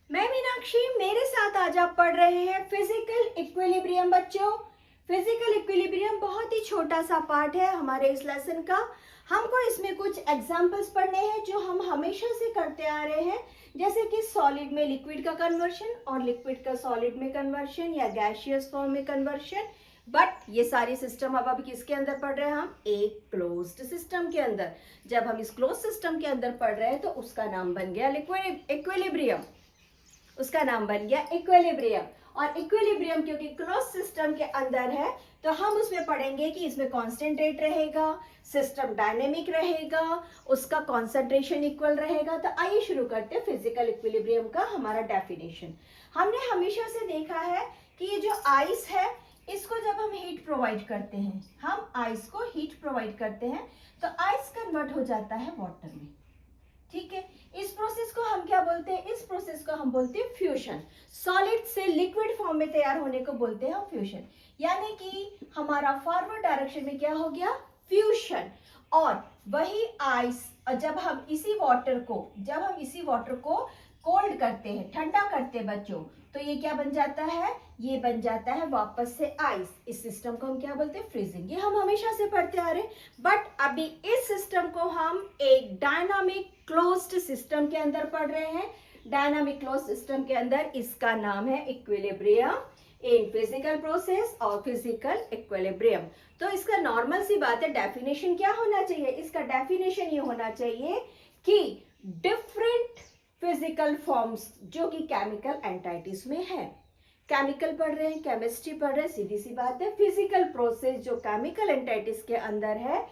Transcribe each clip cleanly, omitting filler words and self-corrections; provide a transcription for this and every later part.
मैं मीनाक्षी, मेरे साथ आज आप पढ़ रहे हैं फिजिकल इक्विलिब्रियम। बच्चों, फिजिकल इक्विलिब्रियम बहुत ही छोटा सा पार्ट है हमारे इस लेसन का। हमको इसमें कुछ एग्जांपल्स पढ़ने हैं जो हम हमेशा से करते आ रहे हैं, जैसे कि सॉलिड में लिक्विड का कन्वर्शन और लिक्विड का सॉलिड में कन्वर्शन या गैसियस फॉर्म में कन्वर्शन। बट ये सारी सिस्टम अब अभी किसके अंदर पढ़ रहे हैं? हम एक क्लोज्ड सिस्टम के अंदर। जब हम इस क्लोज सिस्टम के अंदर पढ़ रहे हैं तो उसका नाम बन गया लिक्विड इक्विलिब्रियम। उसका नाम बन गया इक्विलिब्रियम। और इक्विलिब्रियम क्योंकि क्लोज सिस्टम के अंदर है तो हम उसमें पढ़ेंगे कि इसमें कांस्टेंट रेट रहेगा, सिस्टम डायनेमिक रहेगा, उसका कॉन्सेंट्रेशन इक्वल रहेगा। तो आइए शुरू करते हैं फिजिकल इक्विलिब्रियम का हमारा डेफिनेशन। हमने हमेशा से देखा है कि ये जो आइस है इसको जब हम हीट प्रोवाइड करते हैं, हम आइस को हीट प्रोवाइड करते हैं तो आइस कन्वर्ट हो जाता है वाटर में। ठीक है, इस प्रोसेस को हम क्या बोलते हैं? इस प्रोसेस को हम बोलते हैं फ्यूजन। सॉलिड से लिक्विड फॉर्म में तैयार होने को बोलते हैं हम फ्यूजन। यानी कि हमारा फॉरवर्ड डायरेक्शन में क्या हो गया? फ्यूजन। और वही आइस जब हम इसी वाटर को कोल्ड करते हैं, ठंडा करते हैं बच्चों, तो ये क्या बन जाता है? ये बन जाता है वापस से आइस। इस सिस्टम को हम क्या बोलते हैं? फ्रीजिंग। ये हम हमेशा से पढ़ते आ रहे हैं। बट अभी इस सिस्टम को हम एक डायनामिक क्लोज्ड सिस्टम के अंदर पढ़ रहे हैं। डायनामिक क्लोज सिस्टम के अंदर इसका नाम है इक्विलिब्रियम इन फिजिकल प्रोसेस और फिजिकल इक्विलिब्रियम। तो इसका नॉर्मल सी बात है, डेफिनेशन क्या होना चाहिए? इसका डेफिनेशन ये होना चाहिए कि डिफरेंट फिजिकल फॉर्म्स जो कि केमिकल एंटाइटीज में है। केमिकल पढ़ रहे हैं, केमिस्ट्री पढ़ रहे हैं, सीधी सी बात है फिजिकल प्रोसेस जो केमिकल एंटाइटीज के अंदर है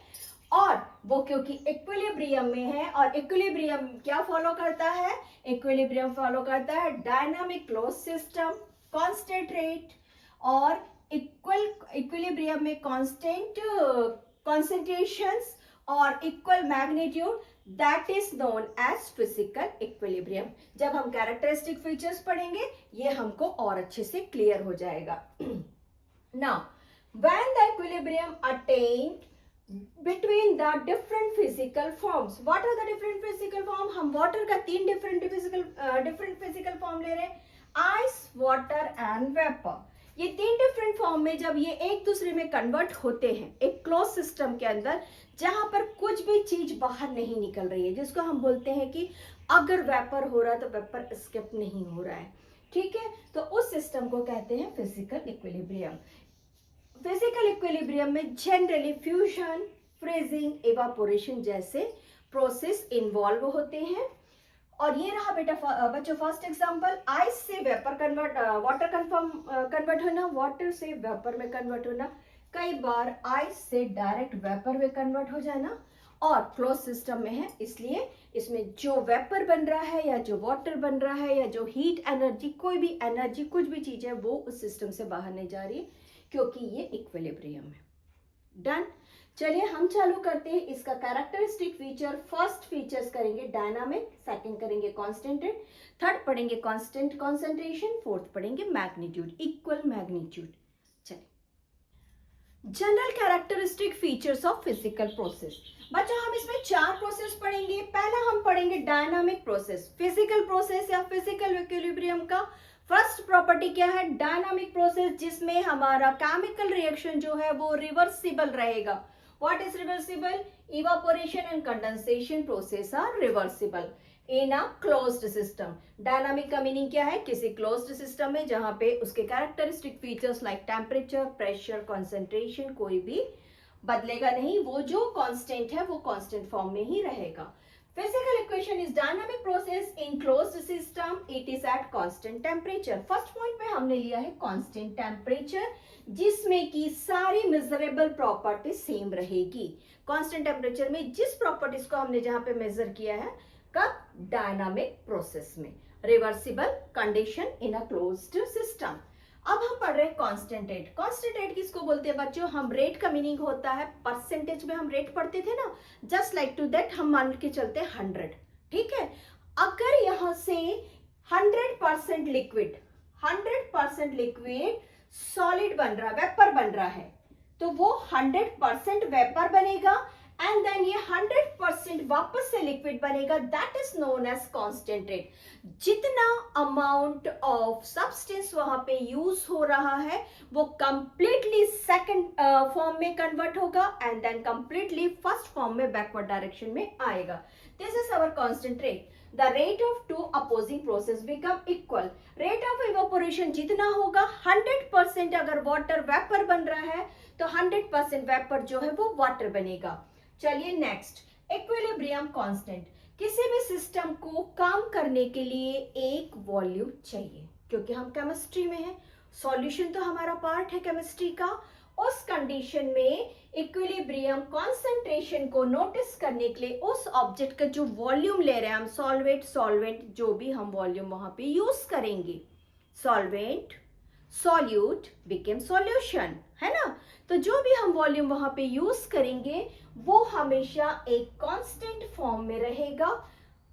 और वो क्योंकि इक्विलिब्रियम में है। और इक्विलिब्रियम क्या फॉलो करता है? इक्विलिब्रियम फॉलो करता है dynamic close system, constant rate और इक्विलिब्रियम में कांस्टेंट कॉन्सेंट्रेशंस और equal magnitude, that is known as physical equilibrium. जब हम कैरेक्टरिस्टिक फीचर्स पढ़ेंगे ये हमको और अच्छे से क्लियर हो जाएगा। Now when the equilibrium attend between the different physical forms. What are the different physical form? हम water का तीन different physical form ले रहे हैं, ice, water and vapor। ये तीन different form में जब ये एक दूसरे में convert होते हैं एक closed system के अंदर, जहां पर कुछ भी चीज बाहर नहीं निकल रही है, जिसको हम बोलते हैं कि अगर वेपर हो रहा है तो वेपर एस्केप नहीं हो रहा है। ठीक है, तो उस सिस्टम को कहते हैं फिजिकल इक्विलिब्रियम। फिजिकल इक्विलिब्रियम में जनरली फ्यूजन, फ्रीजिंग, इवापोरेशन जैसे प्रोसेस इन्वॉल्व होते हैं। और ये रहा बेटा बच्चों फर्स्ट एग्जांपल, आइस से वेपर वाटर कन्वर्ट होना, वाटर से वेपर में कन्वर्ट होना, कई बार आइस से डायरेक्ट वेपर में कन्वर्ट हो जाना। और क्लोज सिस्टम में है इसलिए इसमें जो वेपर बन रहा है या जो वाटर बन रहा है या जो हीट एनर्जी, कोई भी एनर्जी, कुछ भी चीज है वो उस सिस्टम से बाहर नहीं जा रही क्योंकि ये इक्विलिब्रियम है। डन। चलिए हम चालू करते हैं इसका कैरेक्टरिस्टिक फीचर। फर्स्ट फीचर्स करेंगे डायनामिक, सेकंड करेंगे कांस्टेंट, थर्ड पढ़ेंगे कांस्टेंट कॉन्सेंट्रेशन, फोर्थ पढ़ेंगे मैग्नीट्यूड, इक्वल मैग्नीट्यूड। चलिए general characteristic features of physical process. बच्चों हम इसमें चार प्रोसेस पढ़ेंगे। पहला हम पढ़ेंगे डायनामिक प्रोसेस। फिजिकल प्रोसेस या फिजिकल इक्विलिब्रियम का फर्स्ट प्रॉपर्टी क्या है? डायनामिक प्रोसेस, जिसमें हमारा केमिकल रिएक्शन जो है वो रिवर्सिबल रहेगा। What is reversible? Evaporation and condensation process are reversible in a closed system. Dynamic का मीनिंग क्या है? किसी क्लोज्ड सिस्टम में जहां पे उसके characteristic features like temperature, pressure, concentration कोई भी बदलेगा नहीं, वो जो कांस्टेंट है वो कांस्टेंट फॉर्म में ही रहेगा। Physical equation is dynamic process in closed system. It is at constant temperature. First point में हमने लिया है constant temperature, जिसमें की सारी measurable properties सेम रहेगी। constant temperature में जिस properties को हमने जहां पे measure किया है, कब? dynamic process में। reversible condition in a closed system। अब हम पढ़ रहे हैं कांस्टेंट रेट। कांस्टेंट रेट किसको बोलते हैं बच्चों? हम रेट का मीनिंग होता है परसेंटेज में हम रेट पढ़ते थे ना, जस्ट लाइक टू दैट हम मान के चलते हैं 100। ठीक है, अगर यहां से 100% लिक्विड सॉलिड बन रहा, वेपर बन रहा है, तो वो 100% वेपर बनेगा एंड देन ये 100% वापस से लिक्विड बनेगा, that is known as concentrate. जितना अमाउंट ऑफ सब्सटेंस वहां पे यूज हो रहा है वो कंप्लीटली सेकंड फॉर्म में कन्वर्ट होगा and then completely first form में बैकवर्ड डायरेक्शन में आएगा। This is our concentrate. The rate of two opposing process become equal. Rate of evaporation जितना होगा 100% अगर वाटर वेपर बन रहा है तो 100% वेपर जो है वो वाटर बनेगा। चलिए नेक्स्ट, इक्विलिब्रियम कांस्टेंट। किसी भी सिस्टम को काम करने के लिए एक वॉल्यूम चाहिए, क्योंकि हम केमिस्ट्री में हैं, सॉल्यूशन तो हमारा पार्ट है केमिस्ट्री का। उस कंडीशन में इक्विलिब्रियम कॉन्सेंट्रेशन को नोटिस करने के लिए उस ऑब्जेक्ट का जो वॉल्यूम ले रहे हैं हम, सॉल्वेंट जो भी हम वॉल्यूम वहां पे यूज करेंगे, सॉल्वेंट सॉल्यूट बिकेम सॉल्यूशन, है ना। तो जो भी हम वॉल्यूम वहां पे यूज करेंगे वो हमेशा एक कांस्टेंट फॉर्म में रहेगा।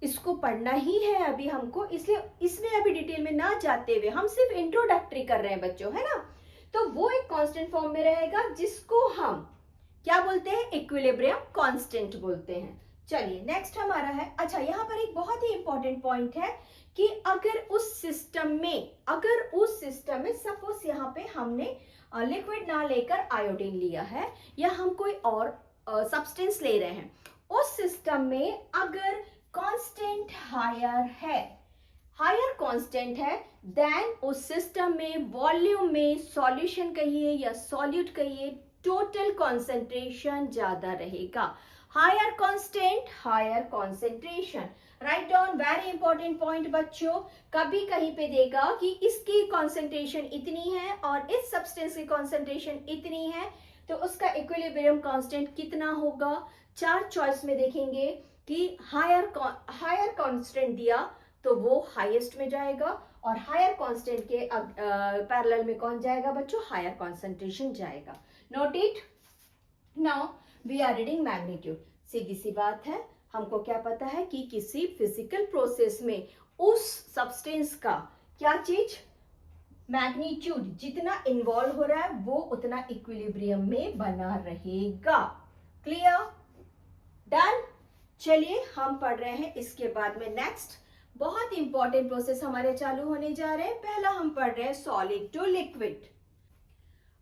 इसको पढ़ना ही है अभी हमको, इसलिए इसमें अभी डिटेल में ना जाते हुए हम सिर्फ इंट्रोडक्टरी कर रहे हैं बच्चों, है ना। तो वो एक कांस्टेंट फॉर्म में रहेगा जिसको हम क्या बोलते हैं, इक्विलिब्रियम कांस्टेंट बोलते हैं। चलिए नेक्स्ट हमारा है, अच्छा यहाँ पर एक बहुत ही इंपॉर्टेंट पॉइंट है कि अगर उस सिस्टम में सपोज यहाँ पे हमने लिक्विड ना लेकर आयोडीन लिया है या हम कोई और सब्सटेंस ले रहे हैं, उस सिस्टम में अगर कांस्टेंट हायर कांस्टेंट है देन उस सिस्टम में वॉल्यूम में सॉल्यूशन कहिए या सॉल्यूट कहिए, टोटल कॉन्सेंट्रेशन ज्यादा रहेगा। Higher constant higher concentration. Right down, very important point बच्चों। कभी कहीं पे देगा कि इसकी कॉन्सेंट्रेशन इतनी है और इस सब्सटेंस की कॉन्सेंट्रेशन इतनी है, तो उसका इक्विलिब्रियम कांस्टेंट कितना होगा। 4 चॉइस में देखेंगे कि हायर कांस्टेंट दिया तो वो हाईएस्ट में जाएगा और हायर कांस्टेंट के पैरेलल में कौन जाएगा बच्चों, हायर कॉन्सेंट्रेशन जाएगा। Note it. Now we are reading magnitude. सीधी सी बात है, हमको क्या पता है कि किसी फिजिकल प्रोसेस में उस सब्सटेंस का क्या चीज, मैग्नीट्यूड जितना इन्वॉल्व हो रहा है वो उतना इक्विलिब्रियम में बना रहेगा। Clear, done. चलिए हम पढ़ रहे हैं इसके बाद में नेक्स्ट बहुत इंपॉर्टेंट प्रोसेस हमारे चालू होने जा रहे हैं। पहला हम पढ़ रहे हैं solid to liquid.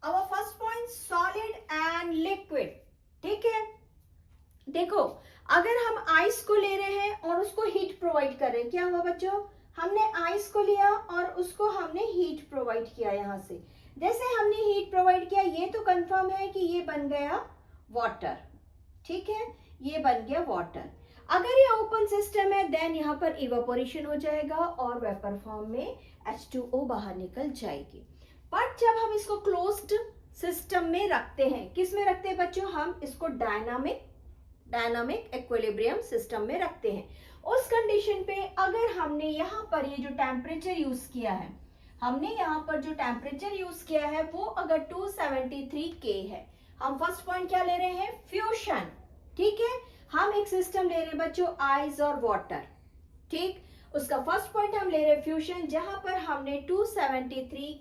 Our first point, solid and liquid. ठीक है, देखो अगर हम आइस को ले रहे हैं और उसको हीट प्रोवाइड कर रहे हैं, क्या हुआ बच्चों, हमने आइस को लिया और उसको हमने हीट प्रोवाइड किया। यहां से जैसे हमने हीट प्रोवाइड किया, ये तो कंफर्म है कि ये बन गया वाटर। ठीक है, ये बन गया वाटर। अगर ये ओपन सिस्टम है देन यहाँ पर इवेपोरेशन हो जाएगा और वेपर फॉर्म में H2O बाहर निकल जाएगी। बट जब हम इसको क्लोज्ड सिस्टम में रखते हैं, किस में रखते हैं बच्चों, हम इसको डायनामिक इक्विलिब्रियम सिस्टम में रखते हैं। उस कंडीशन पे अगर हमने यहाँ पर ये जो टेम्परेचर यूज किया है, वो अगर 273 K है, हम फर्स्ट पॉइंट क्या ले रहे हैं, फ्यूशन। ठीक है, हम एक सिस्टम ले रहे हैं बच्चों आइस और वाटर। ठीक, उसका फर्स्ट पॉइंट हम ले रहे हैं फ्यूशन, जहां पर हमने 273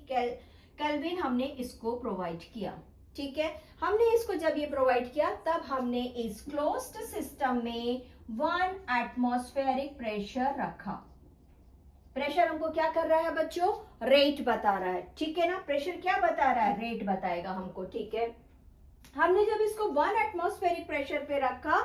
केल्विन हमने इसको प्रोवाइड किया। ठीक है, हमने इसको जब ये प्रोवाइड किया तब हमने इस क्लोज्ड सिस्टम में 1 एटमॉस्फेरिक प्रेशर रखा। प्रेशर हमको क्या कर रहा है बच्चों, रेट बता रहा है। ठीक है ना, प्रेशर क्या बता रहा है, रेट बताएगा हमको। ठीक है, हमने जब इसको 1 एटमॉस्फेरिक प्रेशर पे रखा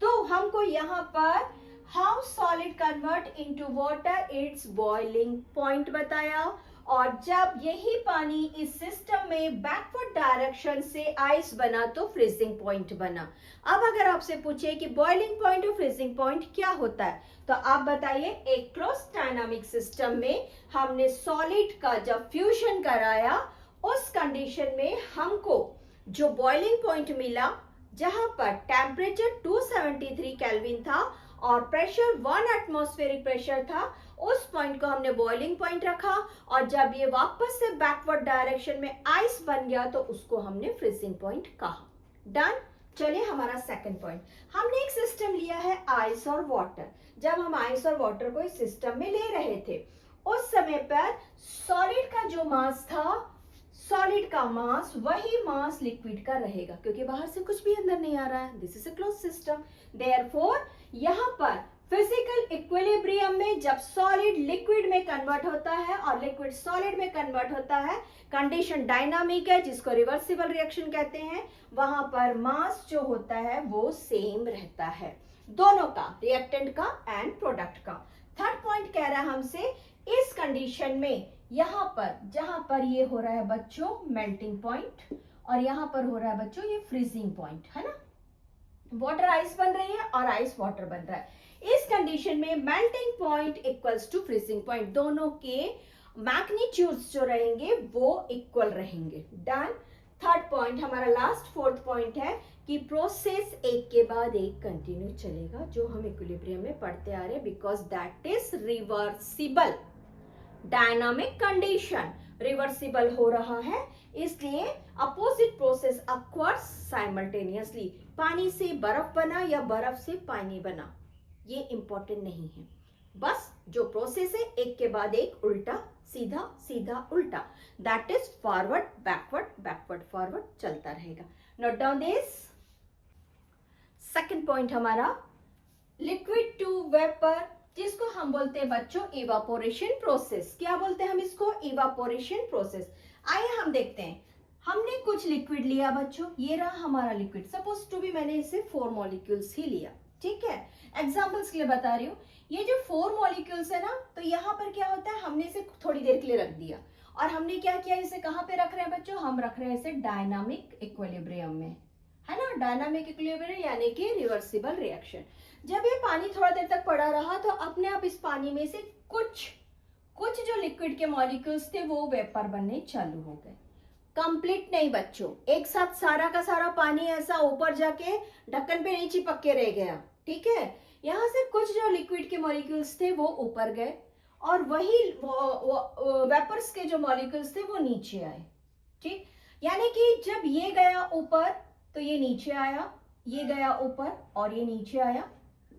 तो हमको यहाँ पर how solid convert into water, it's boiling point बताया। और जब यही पानी इस सिस्टम में बैकवर्ड डायरेक्शन से आइस बना तो फ्रीजिंग पॉइंट बना। अब अगर आपसे पूछे कि बॉइलिंग पॉइंट और फ्रीजिंग पॉइंट क्या होता है, तो आप बताइए। एक क्लोज डायनामिक सिस्टम में हमने सॉलिड का जब फ्यूजन कराया, उस कंडीशन में हमको जो बॉइलिंग पॉइंट मिला, जहां पर टेम्परेचर 273 केल्विन था और प्रेशर 1 एटमॉस्फेरिक प्रेशर था, उस पॉइंट को हमने बॉइलिंग पॉइंट रखा। और जब ये वापस से बैकवर्ड डायरेक्शन में आइस बन गया तो उसको हमने फ्रीजिंग पॉइंट कहा। डन। चलिए हमारा सेकंड पॉइंट, हमने एक सिस्टम लिया है आइस और वाटर। जब हम आइस और वाटर को इस सिस्टम में ले रहे थे, उस समय पर सॉलिड का जो मास था, सॉलिड का मास वही मास लिक्विड का रहेगा, क्योंकि बाहर से कुछ भी अंदर नहीं आ रहा है। This is a close system. Therefore यहाँ पर फिजिकल इक्विलिब्रियम में जब सॉलिड लिक्विड में कन्वर्ट होता है और लिक्विड सॉलिड में कन्वर्ट होता है, कंडीशन डायनामिक है, जिसको रिवर्सिबल रिएक्शन कहते हैं। वहां पर मास जो होता है वो सेम रहता है, दोनों का, रिएक्टेंट का एंड प्रोडक्ट का। थर्ड पॉइंट कह रहा है हमसे, इस कंडीशन में यहाँ पर जहां पर ये हो रहा है बच्चों मेल्टिंग पॉइंट, और यहाँ पर हो रहा है बच्चों ये फ्रीजिंग पॉइंट, है ना। वाटर आइस बन रही है और आइस वाटर बन रहा है। इस कंडीशन में melting point equals to freezing point, दोनों के मैग्नीट्यूड्स जो रहेंगे वो इक्वल रहेंगे। डन। थर्ड पॉइंट हमारा लास्ट फोर्थ पॉइंट है कि प्रोसेस एक के बाद एक कंटिन्यू चलेगा, जो हम इक्विलिब्रियम में पढ़ते आ रहे हैं, because that is reversible dynamic condition. Reversible हो रहा है, इसलिए अपोजिट प्रोसेस अक्वर्स साइमल्टेनियसली। पानी से बर्फ बना या बर्फ से पानी बना, ये इंपॉर्टेंट नहीं है। बस जो प्रोसेस है एक के बाद एक, उल्टा सीधा सीधा उल्टा, that is forward backward backward forward चलता रहेगा। Note down this. Second point हमारा लिक्विड टू वेपर, जिसको हम बोलते हैं बच्चों इवापोरेशन प्रोसेस। क्या बोलते हैं हम इसको? Evaporation process. आइए हम देखते हैं। हमने कुछ लिक्विड लिया बच्चों, ये रहा हमारा लिक्विड, सपोज टू भी मैंने इसे 4 मॉलिक्यूल्स ही लिया, ठीक है, एग्जांपल्स के लिए बता रही हूँ। ये जो 4 मॉलिक्यूल्स है ना, तो यहाँ पर क्या होता है, हमने इसे थोड़ी देर के लिए रख दिया, और हमने क्या किया, इसे कहाँ पे रख रहे हैं बच्चों, हम रख रहे हैं इसे डायनामिक इक्विलिब्रियम में, है ना। डायनामिक इक्विलिब्रियम यानी कि रिवर्सिबल रिएक्शन। जब ये पानी थोड़ा देर तक पड़ा रहा तो अपने आप इस पानी में से कुछ जो लिक्विड के मॉलिक्यूल्स थे वो वेपर बनने चालू हो गए। कंप्लीट नहीं बच्चों, एक साथ सारा का सारा पानी ऐसा ऊपर जाके ढक्कन पे नहीं चिपक के रह गया, ठीक है। यहाँ से कुछ जो लिक्विड के मॉलिक्यूल्स थे वो ऊपर गए, और वही वेपर्स के जो मॉलिक्यूल्स थे वो नीचे आए, ठीक। यानी कि जब ये गया ऊपर तो ये नीचे आया, ये गया ऊपर और ये नीचे आया,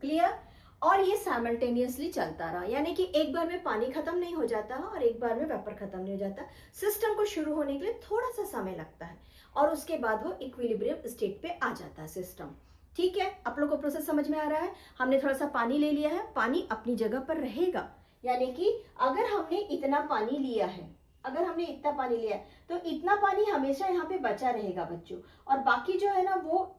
क्लियर। और ये साइमल्टेनियसली चलता रहा, यानी कि एक बार में पानी खत्म नहीं हो जाता और एक बार में वेपर खत्म नहीं हो जाता। सिस्टम को शुरू होने के लिए थोड़ा सा समय लगता है, और उसके बाद वो इक्विलिब्रियम स्टेट पे आ जाता है सिस्टम, ठीक है। आप लोगों को प्रोसेस समझ में आ रहा है। हमने थोड़ा सा पानी ले लिया है, पानी अपनी जगह पर रहेगा, यानी कि अगर हमने इतना पानी लिया है, अगर हमने इतना पानी लिया है तो इतना पानी हमेशा यहाँ पे बचा रहेगा बच्चों, और बाकी जो है ना वो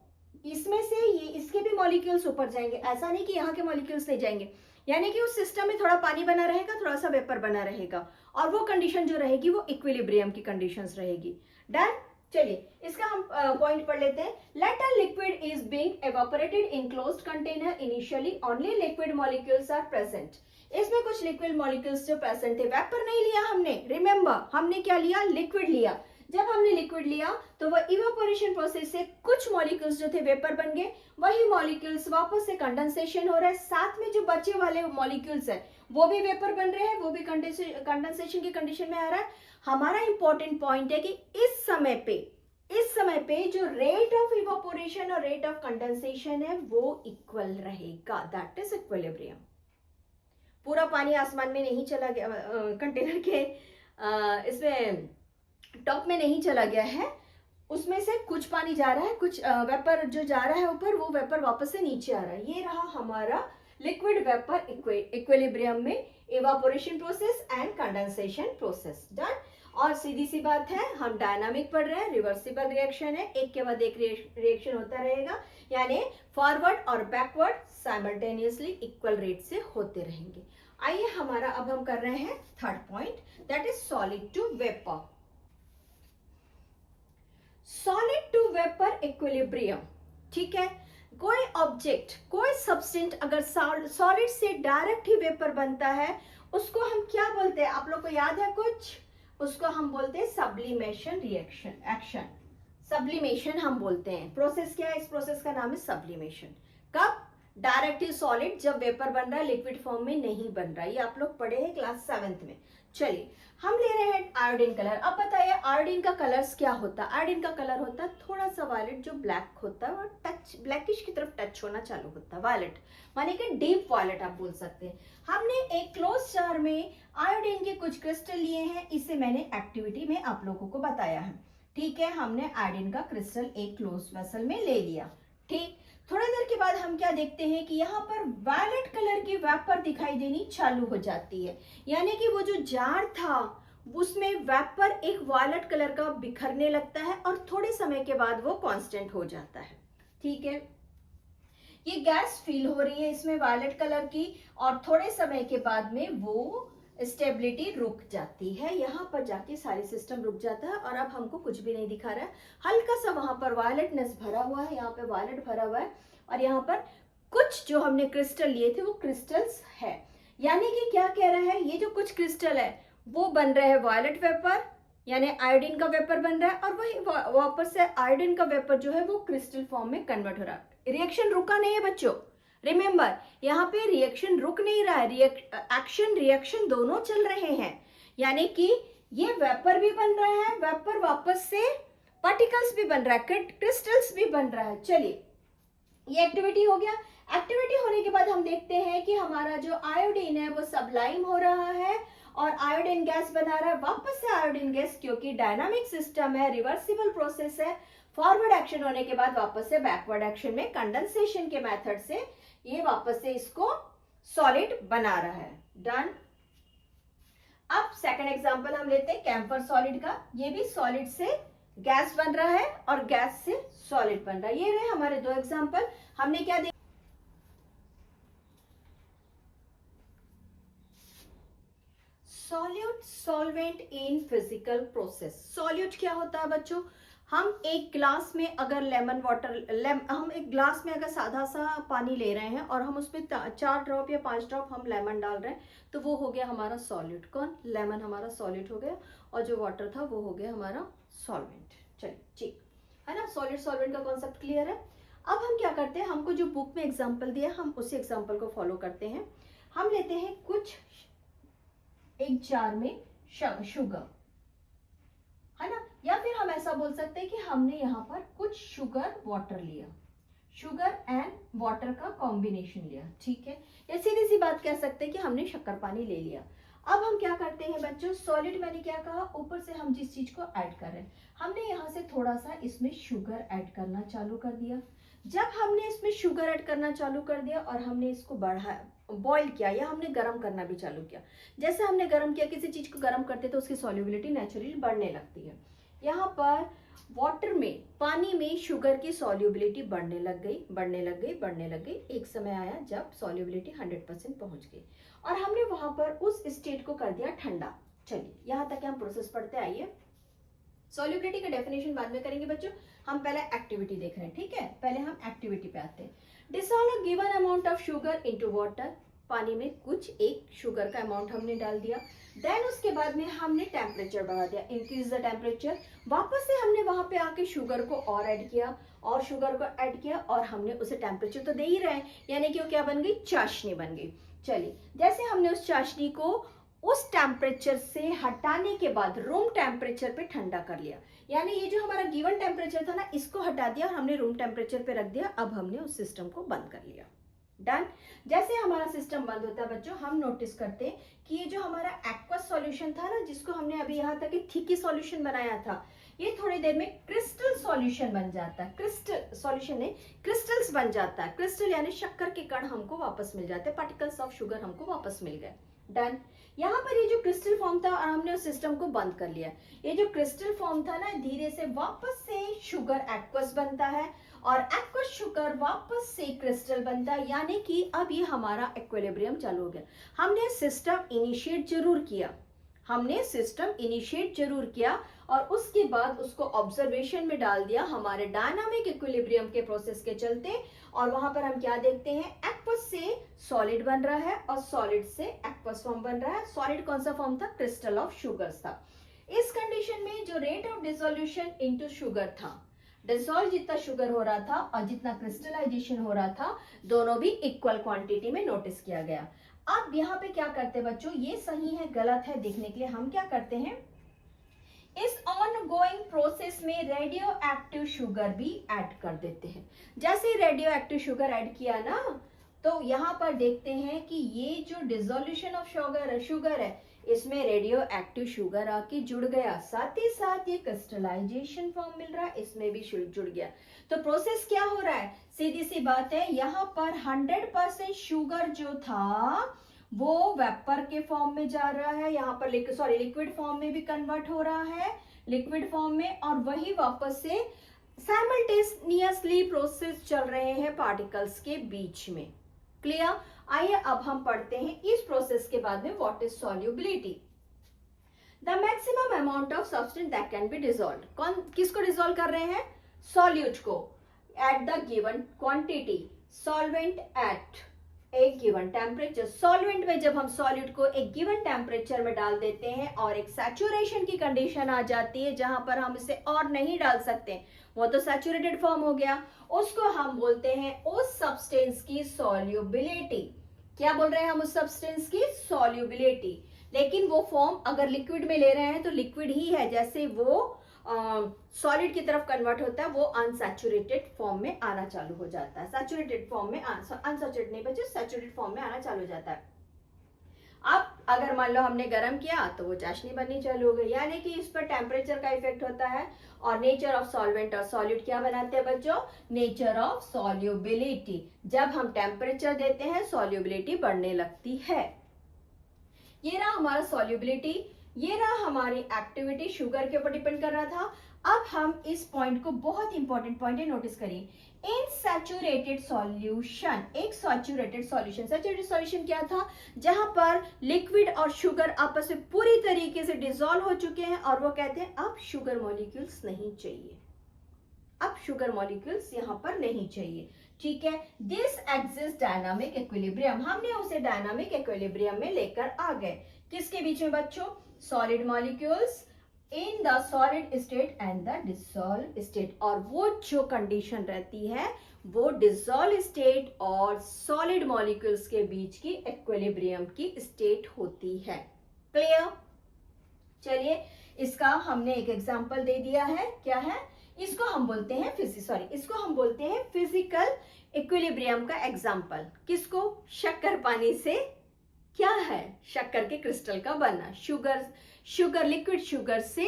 इसमें से ये इसके भी मॉलिक्यूल्स ऊपर जाएंगे, ऐसा नहीं कि यहाँ के मॉलिक्यूल्स नहीं जाएंगे। यानी कि उस सिस्टम में थोड़ा पानी बना रहेगा, थोड़ा सा वेपर बना रहेगा, और वो कंडीशन जो रहेगी वो इक्विलिब्रियम की कंडीशंस रहेगी। डन। चलिए इसका हम पॉइंट पढ़ लेते हैं। Let a liquid is being evaporated in closed container, initially only liquid molecules are present. इसमें कुछ लिक्विड मॉलिक्यूल्स जो प्रेजेंट थे, वेपर नहीं लिया हमने, रिमेंबर हमने क्या लिया, लिक्विड लिया। जब हमने लिक्विड लिया तो वह इवापोरेशन प्रोसेस से कुछ मॉलिक्यूल्स जो थे वेपर बन गए, वही मॉलिक्यूल्स वापस से कंडेंसेशन हो रहा है, साथ में जो बचे वाले मॉलिक्यूल्स है वो भी वेपर बन रहे हैं, वो भी कंडेंसेशन की कंडीशन में आ रहा है। हमारा इंपॉर्टेंट पॉइंट है कि इस समय पे जो रेट ऑफ इवापोरेशन और रेट ऑफ कंडेंसेशन है वो इक्वल रहेगा, दैट इज इक्विलिब्रियम। पूरा पानी आसमान में नहीं चला गया, कंटेनर के इसमें टॉप में नहीं चला गया है, उसमें से कुछ पानी जा रहा है, कुछ वेपर जो जा रहा है ऊपर, वो वेपर वापस से नीचे आ रहा है। ये रहा हमारा लिक्विड वेपर इक्विलिब्रियम में evaporation process and condensation process. Done. और सीधी सी बात है, हम डायनामिक पढ़ रहे हैं, रिवर्सिबल रिएक्शन है, एक के बाद एक रिएक्शन होता रहेगा, यानी फॉरवर्ड और बैकवर्ड साइमल्टेनियसली इक्वल रेट से होते रहेंगे। आइए हमारा अब हम कर रहे हैं third point, that is solid to vapour. Solid to vapour equilibrium, ठीक है। कोई ऑब्जेक्ट, कोई सब्सटेंस अगर सॉलिड से डायरेक्ट ही वेपर बनता है, उसको हम क्या बोलते हैं, आप लोग को याद है कुछ? उसको हम बोलते हैं सब्लिमेशन रिएक्शन, एक्शन। सब्लिमेशन हम बोलते हैं। प्रोसेस क्या है? इस प्रोसेस का नाम है सब्लिमेशन। कब? डायरेक्ट ही सॉलिड जब वेपर बन रहा है, लिक्विड फॉर्म में नहीं बन रहा है। ये आप लोग पढ़े हैं क्लास 7th में। चलिए हम ले रहे हैं आयोडीन कलर। अब बताइए आयोडीन का कलर्स क्या होता है। आयोडीन का कलर होता है थोड़ा सा वायलेट, जो ब्लैक होता है और टच ब्लैकिश की तरफ टच होना चालू होता है। वायलेट माने कि डीप वायलेट आप बोल सकते हैं। हमने एक क्लोज जार में आयोडीन के कुछ क्रिस्टल लिए हैं, इसे मैंने एक्टिविटी में आप लोगों को बताया है। ठीक है, हमने आयोडीन का क्रिस्टल एक क्लोज वेसल में ले लिया। ठीक, थोड़ी देर के बाद हम क्या देखते हैं कि यहाँ पर वायलेट कलर की वेपर दिखाई देनी चालू हो जाती है, यानी कि वो जो जार था उसमें वेपर एक वायलेट कलर का बिखरने लगता है और थोड़े समय के बाद वो कांस्टेंट हो जाता है। ठीक है, ये गैस फील हो रही है इसमें वायलेट कलर की, और थोड़े समय के बाद में वो स्टेबिलिटी रुक जाती है। यहाँ पर जाके सारी सिस्टम रुक जाता है और अब हमको कुछ भी नहीं दिखा रहा है। हल्का सा वहां पर वायलेटनेस भरा हुआ है, यहाँ पे वायलेट भरा हुआ है, और यहाँ पर कुछ जो हमने क्रिस्टल लिए थे वो क्रिस्टल्स है। यानी कि क्या कह रहा है, ये जो कुछ क्रिस्टल है वो बन रहे हैं वायलेट वेपर, यानी आयोडीन का वेपर बन रहा है, और वही वापस से आयोडीन का वेपर जो है वो क्रिस्टल फॉर्म में कन्वर्ट हो रहा है। रिएक्शन रुका नहीं है बच्चों, रिमेंबर यहाँ पे रिएक्शन रुक नहीं रहा है, एक्शन रिएक्शन दोनों चल रहे हैं। यानी कि ये वेपर भी बन रहा है, वेपर वापस से पार्टिकल्स भी बन रहा है, क्रिस्टल्स भी बन रहा है। चलिए ये एक्टिविटी हो गया। एक्टिविटी होने के बाद हम देखते हैं कि हमारा जो आयोडीन है वो सबलाइम हो रहा है और आयोडीन गैस बना रहा है। वापस से आयोडीन गैस, क्योंकि डायनामिक सिस्टम है, रिवर्सिबल प्रोसेस है, फॉरवर्ड एक्शन होने के बाद वापस से बैकवर्ड एक्शन में कंडेंसेशन के मेथड से ये वापस से इसको सॉलिड बना रहा है। डन। अब सेकंड एग्जांपल हम लेते हैं कैम्फर सॉलिड का। ये भी सॉलिड से गैस बन रहा है और गैस से सॉलिड बन रहा है। ये रहे हमारे दो एग्जांपल। हमने क्या देखा, solute solvent in physical process. Solute क्या होता है बच्चों, हम एक ग्लास में अगर लेमन वाटर, हम एक ग्लास में अगर सादा सा पानी ले रहे हैं और हम उसमें 4 ड्रॉप या 5 ड्रॉप हम लेमन डाल रहे हैं, तो वो हो गया हमारा सॉल्यूट। कौन, लेमन हमारा सॉल्यूट हो गया, और जो वाटर था वो हो गया हमारा सॉल्वेंट। चलिए ठीक है ना, सॉलिड सॉल्वेंट का कॉन्सेप्ट क्लियर है। अब हम क्या करते हैं, हमको जो बुक में एग्जाम्पल दिया हम उसी एग्जाम्पल को फॉलो करते हैं। हम लेते हैं कुछ एक जार में शुगर, है ना, या फिर हम ऐसा बोल सकते हैं कि हमने यहाँ पर कुछ शुगर वाटर लिया, शुगर एंड वाटर का कॉम्बिनेशन लिया। ठीक है, या सीधी सी बात कह सकते हैं कि हमने शक्कर पानी ले लिया। अब हम क्या करते हैं बच्चों, सॉलिड मैंने क्या कहा, ऊपर से हम जिस चीज को ऐड कर रहे हैं, हमने यहाँ से थोड़ा सा इसमें शुगर ऐड करना चालू कर दिया। जब हमने इसमें शुगर ऐड करना चालू कर दिया और हमने इसको बढ़ाया, बॉईल किया, या हमने गर्म करना भी चालू किया। जैसे हमने गर्म किया, किसी चीज को गर्म करते तो उसकी सॉल्युबिलिटी नेचुरली बढ़ने लगती है। यहाँ पर वाटर में, पानी में शुगर की सॉल्युबिलिटी बढ़ने लग गई, बढ़ने लग गई, बढ़ने लग गई। एक समय आया जब सॉल्युबिलिटी 100% पहुंच गई और हमने वहां पर उस स्टेट को कर दिया ठंडा। चलिए यहाँ तक हम प्रोसेस पढ़ते आइए। सॉल्युबिलिटी का डेफिनेशन बाद में करेंगे बच्चों, हम पहले एक्टिविटी देख रहे हैं। ठीक है, पहले हम एक्टिविटी पे आते हैं। Dissolve a given amount of sugar into water. पानी में कुछ एक शुगर का अमाउंट हमने डाल दिया। देन उसके बाद में हमने टेम्परेचर बढ़ा दिया, इंक्रीज द टेम्परेचर। वापस से हमने वहां पे आके शुगर को और ऐड किया और शुगर को ऐड किया और हमने उसे टेम्परेचर तो दे ही रहे हैं, यानी कि वो क्या बन गई, चाशनी बन गई। चलिए, जैसे हमने उस चाशनी को उस टेम्परेचर से हटाने के बाद रूम टेम्परेचर पे ठंडा कर लिया, यानी ये जो हमारा गिवन टेम्परेचर था ना, इसको हटा दिया और हमने रूम टेम्परेचर पे रख दिया। अब हमने उस सिस्टम को बंद कर लिया। डन। जैसे हमारा सिस्टम बंद होता है बच्चों, हम नोटिस करते हैं कि ये जो हमारा एक्वस सॉल्यूशन था ना, जिसको हमने अभी यहाँ तक थिकी सॉल्यूशन बनाया था, ये थोड़ी देर में क्रिस्टल सॉल्यूशन बन जाता है। क्रिस्टल सॉल्यूशन नहीं, क्रिस्टल्स बन जाता है। क्रिस्टल यानी शक्कर के कण हमको वापस मिल जाते हैं, पार्टिकल्स ऑफ शुगर हमको वापस मिल गए। डन। यहाँ पर ये जो क्रिस्टल फॉर्म था और हमने उस सिस्टम को बंद कर लिया। ये जो क्रिस्टल फॉर्म था ना, धीरे से वापस से शुगर एक्वस बनता है और एक्वस शुगर वापस से क्रिस्टल बनता है, यानी कि अब ये हमारा इक्विलिब्रियम चालू हो गया। हमने सिस्टम इनिशिएट जरूर किया, हमने सिस्टम इनिशिएट जरूर किया और उसके बाद उसको ऑब्जर्वेशन में डाल दिया हमारे डायनामिक इक्विलिब्रियम के प्रोसेस के चलते, और वहां पर हम क्या देखते हैं, एक्वस से सॉलिड बन रहा है और सॉलिड से एक्वस फॉर्म बन रहा है। सॉलिड कौन सा फॉर्म था, क्रिस्टल ऑफ शुगर्स था। इस कंडीशन में जो rate of dissolution into sugar था, डिसॉल्व जितना शुगर हो रहा था और जितना क्रिस्टलाइजेशन हो रहा था, दोनों भी इक्वल क्वांटिटी में नोटिस किया गया। अब यहाँ पे क्या करते हैं बच्चों, ये सही है गलत है देखने के लिए हम क्या करते हैं, इस ऑनगोइंग प्रोसेस में रेडियो एक्टिव शुगर भी ऐड कर देते हैं। जैसे रेडियो एक्टिव शुगर ऐड किया ना, तो यहाँ पर देखते हैं कि ये जो डिसोल्यूशन ऑफ शुगर है, इसमें रेडियो एक्टिव शुगर आके जुड़ गया, साथ ही साथ ये क्रिस्टलाइजेशन फॉर्म मिल रहा है, इसमें भी जुड़ गया। तो प्रोसेस क्या हो रहा है, सीधी सी बात है, यहाँ पर 100% शुगर जो था वो वेपर के फॉर्म में जा रहा है, यहाँ पर लिक्विड फॉर्म में भी कन्वर्ट हो रहा है, लिक्विड फॉर्म में, और वही वापस से साइमल्टेनियसली प्रोसेस चल रहे हैं पार्टिकल्स के बीच में। क्लियर? आइए अब हम पढ़ते हैं इस प्रोसेस के बाद में what is solubility. The maximum amount of substance that can be dissolved. कौन किसको डिसॉल्व कर रहे हैं, सॉल्यूट को, at the given quantity, solvent eight एक गिवन टेम्परेचर। सॉल्वेंट में जब हम सॉल्यूट को एक गिवन टेम्परेचर में डाल देते हैं और एक सैचुरेशन की कंडीशन आ जाती है जहां पर हम इसे और नहीं डाल सकते, वो तो सैचुरेटेड फॉर्म हो गया, उसको हम बोलते हैं उस सब्सटेंस की सॉल्युबिलिटी। क्या बोल रहे हैं हम, उस सब्सटेंस की सॉल्युबिलिटी। लेकिन वो फॉर्म अगर लिक्विड में ले रहे हैं तो लिक्विड ही है, जैसे वो सॉलिड की तरफ कन्वर्ट होता है वो अनसैचुरेटेड फॉर्म में आना चालू हो जाता है, सैचुरेटेड फॉर्म में, अनसैचुरेटेड नहीं बच्चे, सैचुरेटेड फॉर्म में आना चालू हो जाता है। अब अगर मान लो हमने गर्म किया तो वो चाशनी बननी चालू हो गई, यानी कि इस पर टेम्परेचर का इफेक्ट होता है। और नेचर ऑफ सॉल्वेंट और सॉल्यूट क्या बनाते हैं बच्चों, नेचर ऑफ सॉल्युबिलिटी। जब हम टेम्परेचर देते हैं सॉल्युबिलिटी बढ़ने लगती है। ये रहा हमारा सॉल्युबिलिटी, ये रहा हमारी एक्टिविटी, शुगर के ऊपर डिपेंड कर रहा था। अब हम इस पॉइंट को, बहुत इंपॉर्टेंट पॉइंट है, नोटिस करिए। इन सैचुरेटेड सॉल्यूशन, एक सैचुरेटेड सॉल्यूशन, सैचुरेटेड सॉल्यूशन क्या था, जहां पर लिक्विड और शुगर आपस में पूरी तरीके से डिसॉल्व हो चुके हैं और वो कहते हैं अब शुगर मॉलिक्यूल्स नहीं चाहिए, अब शुगर मॉलिक्यूल्स यहां पर नहीं चाहिए। ठीक है, दिस एग्जिस्ट डायनामिक इक्विलिब्रियम, हमने उसे डायनामिक इक्विलिब्रियम में लेकर आ गए। किसके बीच में बच्चों, solid molecules in the solid state and the dissolve state. और वो जो कंडीशन रहती है वो डिसॉल्व स्टेट और सॉलिड मॉलिक्यूल्स के बीच की इक्विलिब्रियम की स्टेट होती है। क्लियर? चलिए, इसका हमने एक एग्जांपल दे दिया है, क्या है, इसको हम बोलते हैं फिजिकल इक्विलिब्रियम का एग्जांपल। किसको, शक्कर पानी से क्या है, शक्कर के क्रिस्टल का बनना, शुगर लिक्विड शुगर से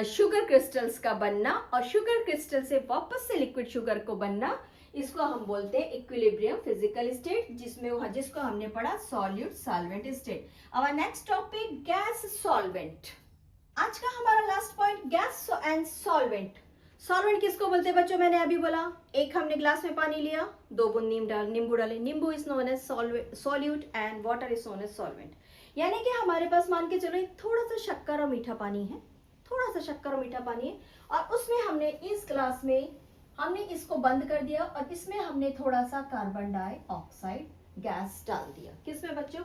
शुगर क्रिस्टल्स का बनना और शुगर क्रिस्टल से वापस से लिक्विड शुगर को बनना, इसको हम बोलते हैं इक्विलिब्रियम फिजिकल स्टेट, जिसको हमने पढ़ा solute solvent state. Our next topic gas solvent. आज का हमारा last point gas and solvent. Solvent किसको बोलते हैं बच्चों, मैंने अभी बोला, एक हमने ग्लास में पानी लिया, 2 बूंद नींबू डाले, नींबू is known as solute and water is known as solvent. यानी कि हमारे पास मान के चलो थोड़ा सा शक्कर और मीठा पानी है, और उसमें हमने इस ग्लास में हमने इसको बंद कर दिया और इसमें हमने थोड़ा सा कार्बन डाइऑक्साइड गैस डाल दिया। किसमें बच्चों,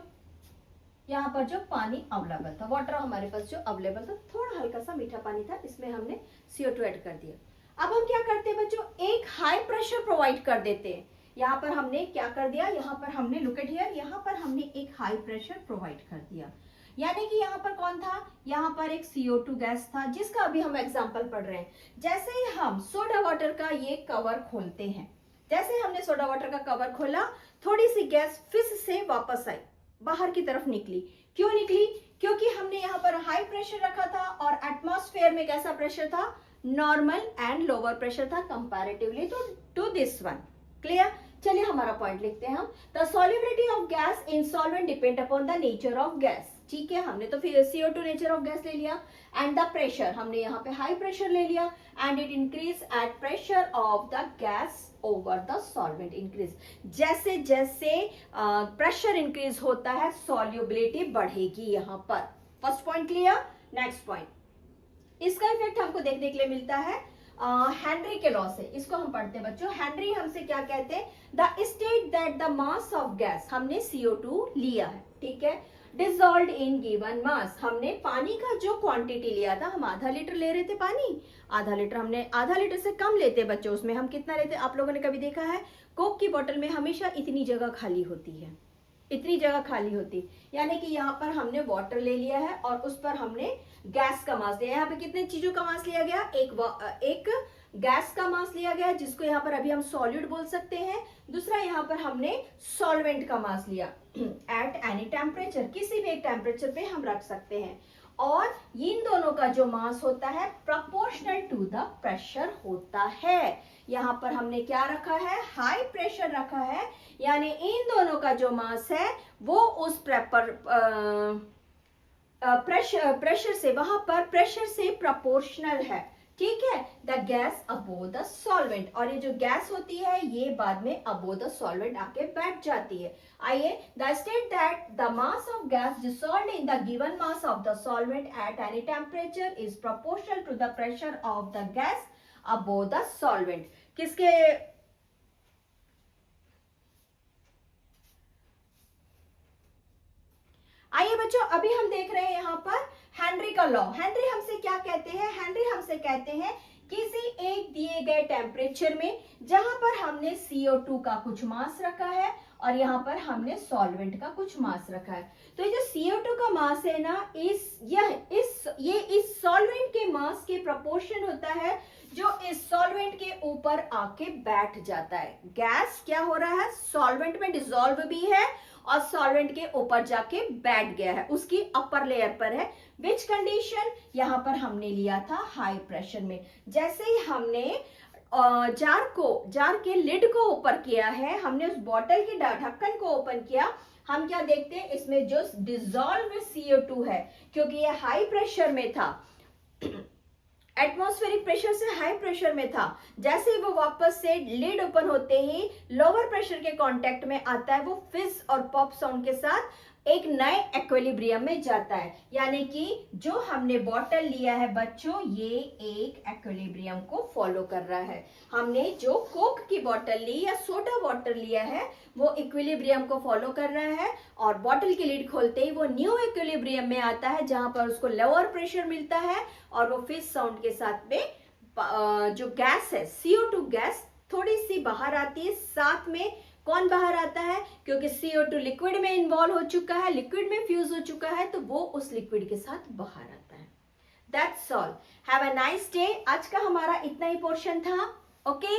यहाँ पर जो पानी अवेलेबल था, वाटर हमारे पास जो अवेलेबल था, थोड़ा हल्का सा मीठा पानी था, इसमें हमने CO2 ऐड कर दिया। अब हम क्या करते हैं बच्चों, एक हाई प्रेशर प्रोवाइड कर देते हैं। यहाँ पर हमने क्या कर दिया, यहाँ पर हमने लुक एट हियर, यहाँ पर हमने एक हाई प्रेशर प्रोवाइड कर दिया। यानी कि यहाँ पर कौन था, यहाँ पर एक CO2 गैस था, जिसका अभी हम एग्जांपल पढ़ रहे हैं। जैसे ही हम सोडा वाटर का ये कवर खोलते हैं, जैसे हमने सोडा वाटर का कवर खोला, थोड़ी सी गैस फिर से वापस आई, बाहर की तरफ निकली। क्यों निकली, क्योंकि हमने यहाँ पर हाई प्रेशर रखा था और एटमॉस्फेयर में कैसा प्रेशर था, नॉर्मल एंड लोअर प्रेशर था comparatively to this one. Clear? चलिए हमारा पॉइंट लिखते हैं हम। The solubility of gas in solvent depend upon the nature of gas. ठीक है, हमने तो फिर CO2 नेचर ऑफ गैस ले लिया, एंड द प्रेशर हमने यहाँ पे हाई प्रेशर ले लिया, and it increase at pressure of the gas over the solvent increase. जैसे जैसे प्रेशर इंक्रीज होता है सॉल्युबिलिटी बढ़ेगी यहाँ पर। First point clear. Next point, इसका इफेक्ट हमको देखने के लिए मिलता है हेनरी के लॉ से। इसको हम पढ़ते हैं बच्चों। हेनरी हमसे क्या कहते हैं, the state that the mass of gas, हमने CO2 लिया है, ठीक है, डिसॉल्व्ड इन गिवन मास। हमने पानी का जो क्वांटिटी लिया था, हम आधा लीटर ले रहे थे पानी, आधा लीटर, हमने आधा लीटर से कम लेते बच्चों, उसमें हम कितना लेते? आप लोगों ने कभी देखा है कोक की बोतल में हमेशा इतनी जगह खाली होती है, इतनी जगह खाली होती, यानी कि यहाँ पर हमने वाटर ले लिया है और उस पर हमने गैस का मास लिया। यहाँ पे कितने चीजों का मास लिया गया? एक गैस का मास लिया गया जिसको यहाँ पर अभी हम सॉल्यूट बोल सकते हैं। दूसरा यहाँ पर हमने सॉल्वेंट का मास लिया एट एनी टेम्परेचर, किसी भी एक टेम्परेचर पे हम रख सकते हैं। और इन दोनों का जो मास होता है प्रोपोर्शनल टू द प्रेशर होता है। यहाँ पर हमने क्या रखा है? हाई प्रेशर रखा है, यानी इन दोनों का जो मास है वो उस प्रेशर से, वहां पर प्रेशर से प्रोपोर्शनल है, ठीक है। The gas above the solvent, और ये जो गैस होती है ये बाद में अबोव द सॉल्वेंट आके बैठ जाती है। आइए, the state that the mass of gas dissolved in the given mass of the solvent at any temperature is proportional to the pressure of the gas above the solvent. किसके? आइए बच्चों, अभी हम देख रहे हैं यहाँ पर हेनरी का लॉ। हेनरी हमसे क्या कहते हैं? हेनरी हमसे कहते हैं किसी एक दिए गए टेम्परेचर में जहां पर हमने CO2 का कुछ मास रखा है और यहाँ पर हमने सॉल्वेंट का कुछ मास रखा है, तो ये जो CO2 का मास है ना, ये इस सॉल्वेंट के मास के प्रोपोर्शन होता है जो इस सॉल्वेंट के ऊपर आके बैठ जाता है। गैस क्या हो रहा है? सॉल्वेंट में डिसॉल्व भी है और सॉल्वेंट के ऊपर जाके बैठ गया है, उसकी अपर लेयर पर है। Which condition? यहाँ पर हमने लिया था हाई प्रेशर में। जैसे ही हमने जार के लिड को ऊपर किया है, हमने उस बॉटल के ढक्कन को ओपन किया, हम क्या देखते हैं? इसमें जो डिसॉल्व CO2 है, क्योंकि ये हाई प्रेशर में था, एटमॉस्फेरिक प्रेशर से हाई प्रेशर में था, जैसे ही वो वापस से लिड ओपन होते ही लोअर प्रेशर के कांटेक्ट में आता है, वो फिज और पॉप साउंड के साथ एक नए इक्विलिब्रियम में जाता है। यानी कि जो हमने बॉटल लिया है बच्चों, ये एक इक्विलिब्रियम को फॉलो कर रहा है। हमने जो कोक की बॉटल ली या सोडा वाटर लिया है वो इक्विलिब्रियम को फॉलो कर रहा है, और बॉटल की लिड खोलते ही वो न्यू इक्विलिब्रियम में आता है जहां पर उसको लोअर प्रेशर मिलता है और वो फिश साउंड के साथ में जो गैस है CO2 गैस थोड़ी सी बाहर आती है। साथ में कौन बाहर आता है? क्योंकि CO2 लिक्विड में इन्वॉल्व हो चुका है, लिक्विड में फ्यूज हो चुका है, तो वो उस लिक्विड के साथ बाहर आता है। That's all. Have a nice day. आज का हमारा इतना ही पोर्शन था। ओके